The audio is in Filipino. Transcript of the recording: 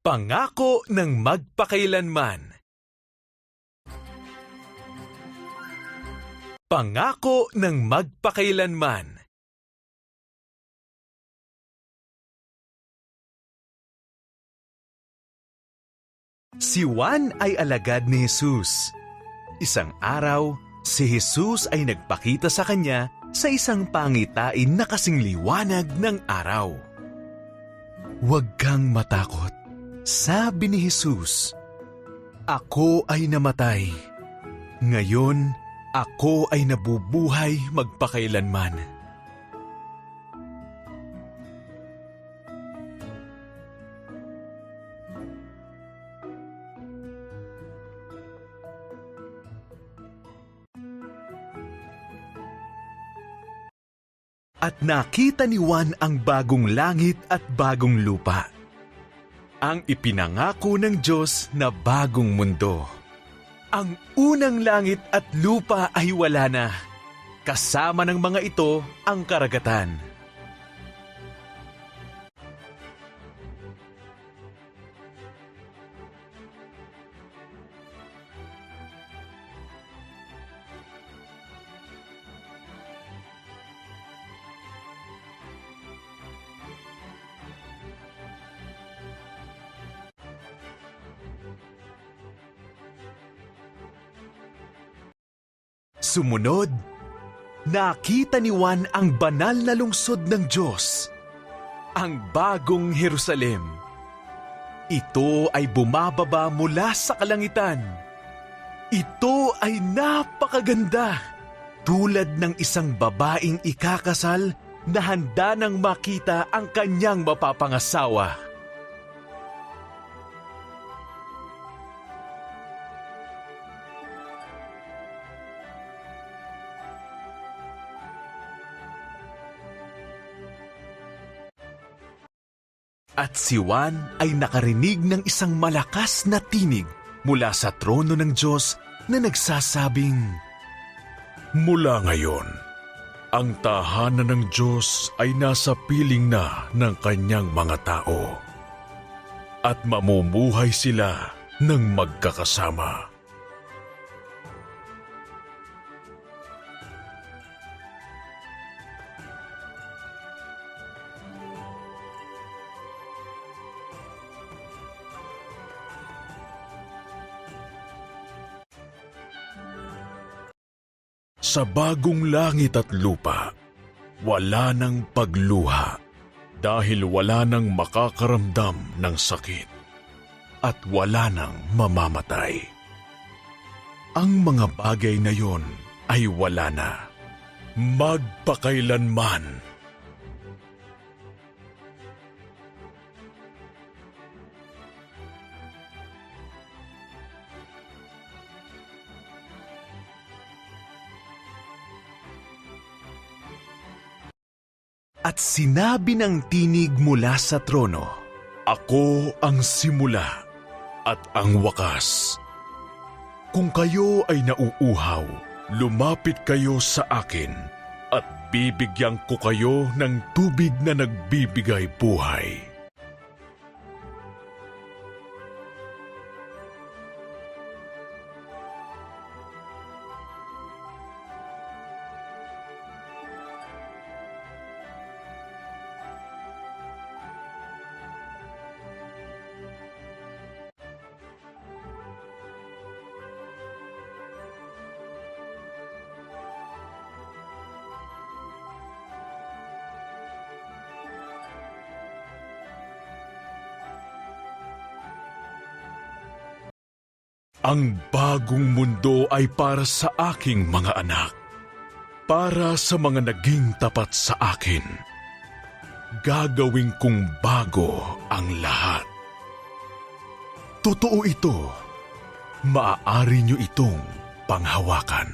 Pangako ng magpakailanman. Pangako ng magpakailanman. Si Juan ay alagad ni Jesus. Isang araw, si Jesus ay nagpakita sa kanya sa isang pangitain na kasing liwanag ng araw. "Huwag kang matakot," sabi ni Jesus. "Ako ay namatay. Ngayon, ako ay nabubuhay magpakailanman." At nakita ni Juan ang bagong langit at bagong lupa, ang ipinangako ng Diyos na bagong mundo. Ang unang langit at lupa ay wala na. Kasama ng mga ito ang karagatan. Sumunod, nakita ni Juan ang banal na lungsod ng Diyos, ang bagong Jerusalem. Ito ay bumababa mula sa kalangitan. Ito ay napakaganda, tulad ng isang babaeng ikakasal na handa nang makita ang kanyang mapapangasawa. At si Juan ay nakarinig ng isang malakas na tinig mula sa trono ng Diyos na nagsasabing, "Mula ngayon, ang tahanan ng Diyos ay nasa piling na ng kanyang mga tao, at mamumuhay sila ng magkakasama." Sa bagong langit at lupa, wala nang pagluha dahil wala nang makakaramdam ng sakit at wala nang mamamatay. Ang mga bagay na yon ay wala na, magpakailanman. At sinabi ng tinig mula sa trono, "Ako ang simula at ang wakas. Kung kayo ay nauuhaw, lumapit kayo sa akin at bibigyan ko kayo ng tubig na nagbibigay buhay." Ang bagong mundo ay para sa aking mga anak, para sa mga naging tapat sa akin. Gagawin kong bago ang lahat. Totoo ito, maaari niyo itong panghawakan.